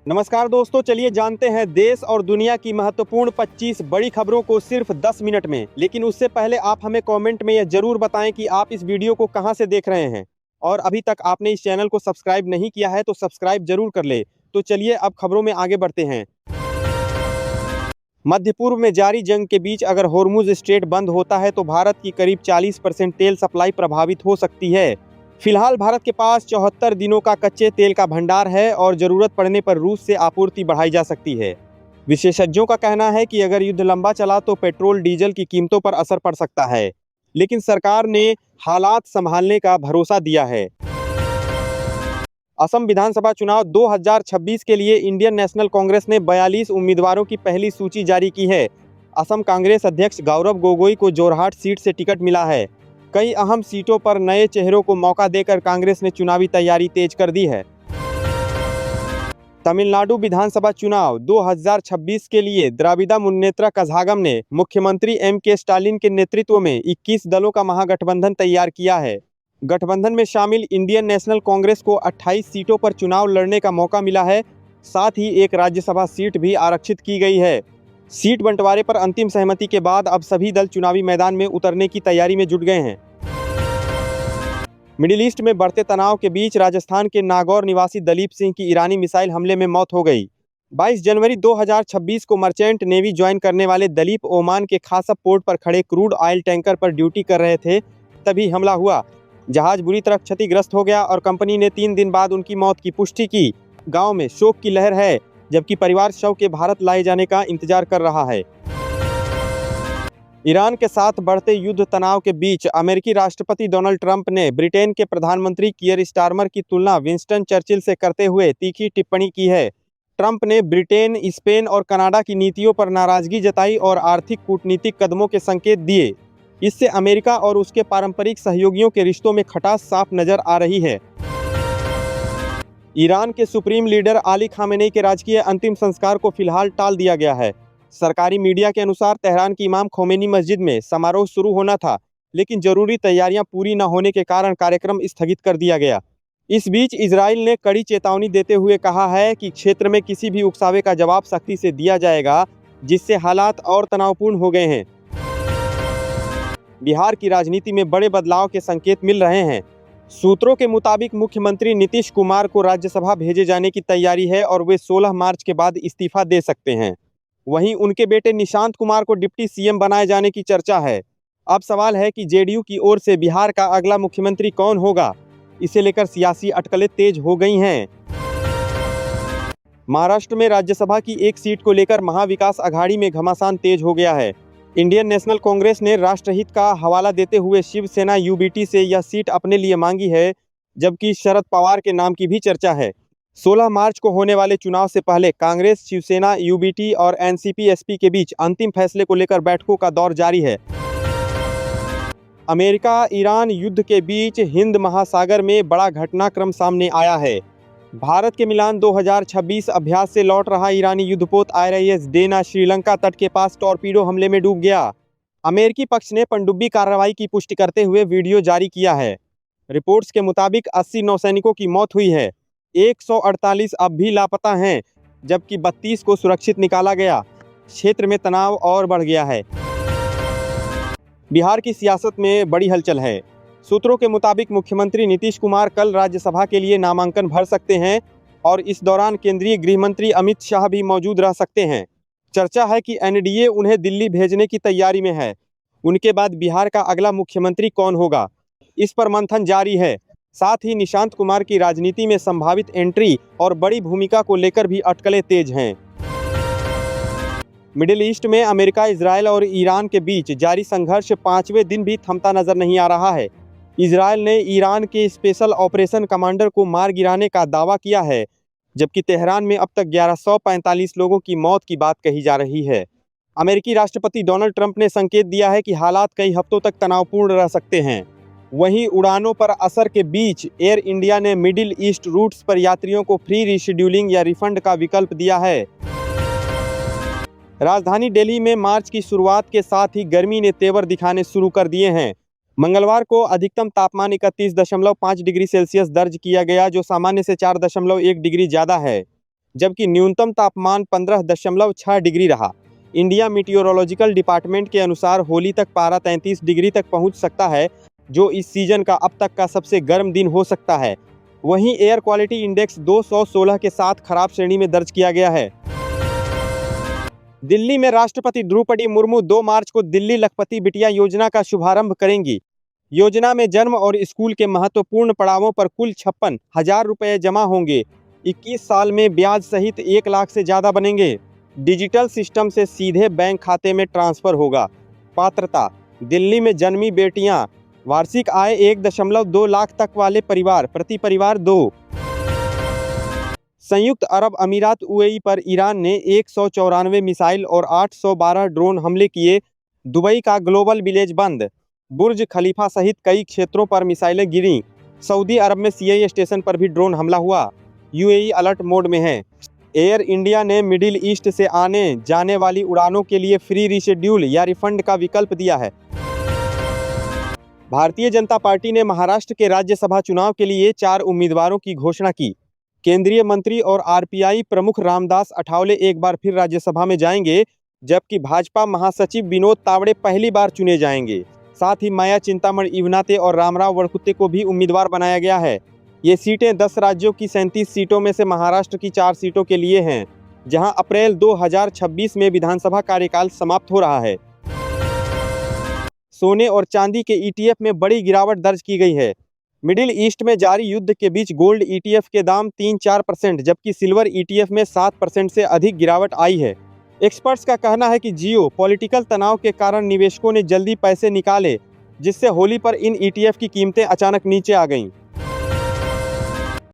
नमस्कार दोस्तों, चलिए जानते हैं देश और दुनिया की महत्वपूर्ण 25 बड़ी खबरों को सिर्फ 10 मिनट में। लेकिन उससे पहले आप हमें कमेंट में यह जरूर बताएं कि आप इस वीडियो को कहां से देख रहे हैं और अभी तक आपने इस चैनल को सब्सक्राइब नहीं किया है तो सब्सक्राइब जरूर कर ले। तो चलिए अब खबरों में आगे बढ़ते हैं। मध्य पूर्व में जारी जंग के बीच अगर होर्मुज स्ट्रेट बंद होता है तो भारत की करीब 40% तेल सप्लाई प्रभावित हो सकती है। फिलहाल भारत के पास 74 दिनों का कच्चे तेल का भंडार है और जरूरत पड़ने पर रूस से आपूर्ति बढ़ाई जा सकती है। विशेषज्ञों का कहना है कि अगर युद्ध लंबा चला तो पेट्रोल डीजल की कीमतों पर असर पड़ सकता है, लेकिन सरकार ने हालात संभालने का भरोसा दिया है। असम विधानसभा चुनाव 2026 के लिए इंडियन नेशनल कांग्रेस ने 42 उम्मीदवारों की पहली सूची जारी की है। असम कांग्रेस अध्यक्ष गौरव गोगोई को जोरहाट सीट से टिकट मिला है। कई अहम सीटों पर नए चेहरों को मौका देकर कांग्रेस ने चुनावी तैयारी तेज कर दी है। तमिलनाडु विधानसभा चुनाव 2026 के लिए द्रविड़ मुन्नेत्र कझागम ने मुख्यमंत्री एम.के. स्टालिन के नेतृत्व में 21 दलों का महागठबंधन तैयार किया है। गठबंधन में शामिल इंडियन नेशनल कांग्रेस को 28 सीटों पर चुनाव लड़ने का मौका मिला है। साथ ही एक राज्यसभा सीट भी आरक्षित की गई है। सीट बंटवारे पर अंतिम सहमति के बाद अब सभी दल चुनावी मैदान में उतरने की तैयारी में जुट गए हैं। मिडिल ईस्ट में बढ़ते तनाव के बीच राजस्थान के नागौर निवासी दलीप सिंह की ईरानी मिसाइल हमले में मौत हो गई। 22 जनवरी 2026 को मर्चेंट नेवी ज्वाइन करने वाले दलीप ओमान के खासब पोर्ट पर खड़े क्रूड ऑयल टैंकर पर ड्यूटी कर रहे थे, तभी हमला हुआ। जहाज बुरी तरह क्षतिग्रस्त हो गया और कंपनी ने 3 दिन बाद उनकी मौत की पुष्टि की। गांव में शोक की लहर है, जबकि परिवार शव के भारत लाए जाने का इंतजार कर रहा है। ईरान के साथ बढ़ते युद्ध तनाव के बीच अमेरिकी राष्ट्रपति डोनाल्ड ट्रंप ने ब्रिटेन के प्रधानमंत्री कियर स्टारमर की तुलना विंस्टन चर्चिल से करते हुए तीखी टिप्पणी की है। ट्रंप ने ब्रिटेन, स्पेन और कनाडा की नीतियों पर नाराजगी जताई और आर्थिक कूटनीतिक कदमों के संकेत दिए। इससे अमेरिका और उसके पारंपरिक सहयोगियों के रिश्तों में खटास साफ नजर आ रही है। ईरान के सुप्रीम लीडर अली खामेनेई के राजकीय अंतिम संस्कार को फिलहाल टाल दिया गया है। सरकारी मीडिया के अनुसार तेहरान की इमाम खोमेनी मस्जिद में समारोह शुरू होना था, लेकिन जरूरी तैयारियां पूरी न होने के कारण कार्यक्रम स्थगित कर दिया गया। इस बीच इजराइल ने कड़ी चेतावनी देते हुए कहा है कि क्षेत्र में किसी भी उकसावे का जवाब सख्ती से दिया जाएगा, जिससे हालात और तनावपूर्ण हो गए हैं। बिहार की राजनीति में बड़े बदलाव के संकेत मिल रहे हैं। सूत्रों के मुताबिक मुख्यमंत्री नीतीश कुमार को राज्यसभा भेजे जाने की तैयारी है और वे 16 मार्च के बाद इस्तीफा दे सकते हैं। वहीं उनके बेटे निशांत कुमार को डिप्टी सीएम बनाए जाने की चर्चा है। अब सवाल है कि जेडीयू की ओर से बिहार का अगला मुख्यमंत्री कौन होगा। इसे लेकर सियासी अटकलें तेज हो गई हैं। महाराष्ट्र में राज्यसभा की एक सीट को लेकर महाविकास अघाड़ी में घमासान तेज हो गया है। इंडियन नेशनल कांग्रेस ने राष्ट्रहित का हवाला देते हुए शिवसेना यूबीटी से यह सीट अपने लिए मांगी है, जबकि शरद पवार के नाम की भी चर्चा है। 16 मार्च को होने वाले चुनाव से पहले कांग्रेस, शिवसेना, यूबीटी और एनसीपी-एसपी के बीच अंतिम फैसले को लेकर बैठकों का दौर जारी है। अमेरिका ईरान युद्ध के बीच हिंद महासागर में बड़ा घटनाक्रम सामने आया है। भारत के मिलान 2026 अभ्यास से लौट रहा ईरानी युद्धपोत INS डेना श्रीलंका तट के पास टॉर्पीडो हमले में डूब गया। अमेरिकी पक्ष ने पनडुब्बी कार्रवाई की पुष्टि करते हुए वीडियो जारी किया है। रिपोर्ट्स के मुताबिक 80 नौसैनिकों की मौत हुई है। 148 अब भी लापता हैं, जबकि 32 को सुरक्षित निकाला गया। क्षेत्र में तनाव और बढ़ गया है। बिहार की सियासत में बड़ी हलचल है। सूत्रों के मुताबिक मुख्यमंत्री नीतीश कुमार कल राज्यसभा के लिए नामांकन भर सकते हैं और इस दौरान केंद्रीय गृह मंत्री अमित शाह भी मौजूद रह सकते हैं। चर्चा है कि एनडीए उन्हें दिल्ली भेजने की तैयारी में है। उनके बाद बिहार का अगला मुख्यमंत्री कौन होगा, इस पर मंथन जारी है। साथ ही निशांत कुमार की राजनीति में संभावित एंट्री और बड़ी भूमिका को लेकर भी अटकलें तेज हैं। मिडिल ईस्ट में अमेरिका, इजरायल और ईरान के बीच जारी संघर्ष 5वें दिन भी थमता नजर नहीं आ रहा है। इजरायल ने ईरान के स्पेशल ऑपरेशन कमांडर को मार गिराने का दावा किया है, जबकि तेहरान में अब तक 1145 लोगों की मौत की बात कही जा रही है। अमेरिकी राष्ट्रपति डोनाल्ड ट्रंप ने संकेत दिया है कि हालात कई हफ्तों तक तनावपूर्ण रह सकते हैं। वहीं उड़ानों पर असर के बीच एयर इंडिया ने मिडिल ईस्ट रूट्स पर यात्रियों को फ्री रीशेड्यूलिंग या रिफंड का विकल्प दिया है। राजधानी दिल्ली में मार्च की शुरुआत के साथ ही गर्मी ने तेवर दिखाने शुरू कर दिए हैं। मंगलवार को अधिकतम तापमान 31.5 डिग्री सेल्सियस दर्ज किया गया, जो सामान्य से 4.1 डिग्री ज़्यादा है। जबकि न्यूनतम तापमान 15.6 डिग्री रहा। इंडिया मीटियोरोलॉजिकल डिपार्टमेंट के अनुसार होली तक पारा 33 डिग्री तक पहुंच सकता है, जो इस सीजन का अब तक का सबसे गर्म दिन हो सकता है। वहीं एयर क्वालिटी इंडेक्स 216 के साथ खराब श्रेणी में दर्ज किया गया है। दिल्ली में राष्ट्रपति द्रौपदी मुर्मू 2 मार्च को दिल्ली लखपति बिटिया योजना का शुभारंभ करेंगी। योजना में जन्म और स्कूल के महत्वपूर्ण पड़ावों पर कुल 56,000 रुपये जमा होंगे। 21 साल में ब्याज सहित 1 लाख से ज़्यादा बनेंगे। डिजिटल सिस्टम से सीधे बैंक खाते में ट्रांसफर होगा। पात्रता: दिल्ली में जन्मी बेटियां, वार्षिक आय 1.2 लाख तक वाले परिवार, प्रति परिवार 2। संयुक्त अरब अमीरात यूएई पर ईरान ने 194 मिसाइल और 812 ड्रोन हमले किए। दुबई का ग्लोबल विलेज बंद। बुर्ज खलीफा सहित कई क्षेत्रों पर मिसाइलें गिरीं। सऊदी अरब में सीआईए स्टेशन पर भी ड्रोन हमला हुआ। यूएई अलर्ट मोड में है। एयर इंडिया ने मिडिल ईस्ट से आने जाने वाली उड़ानों के लिए फ्री रीशेड्यूल या रिफंड का विकल्प दिया है। भारतीय जनता पार्टी ने महाराष्ट्र के राज्यसभा चुनाव के लिए 4 उम्मीदवारों की घोषणा की। केंद्रीय मंत्री और आरपीआई प्रमुख रामदास अठावले एक बार फिर राज्यसभा में जाएंगे, जबकि भाजपा महासचिव विनोद तावड़े पहली बार चुने जाएंगे। साथ ही माया चिंतामणि इवनाते और रामराव वड़कुत्ते को भी उम्मीदवार बनाया गया है। ये सीटें 10 राज्यों की 37 सीटों में से महाराष्ट्र की 4 सीटों के लिए हैं, जहां अप्रैल 2026 में विधानसभा कार्यकाल समाप्त हो रहा है। सोने और चांदी के ईटीएफ में बड़ी गिरावट दर्ज की गई है। मिडिल ईस्ट में जारी युद्ध के बीच गोल्ड ईटीएफ के दाम 3-4%, जबकि सिल्वर ईटीएफ में 7% से अधिक गिरावट आई है। एक्सपर्ट्स का कहना है कि जियो पॉलिटिकल तनाव के कारण निवेशकों ने जल्दी पैसे निकाले, जिससे होली पर इन ईटीएफ की कीमतें अचानक नीचे आ गईं।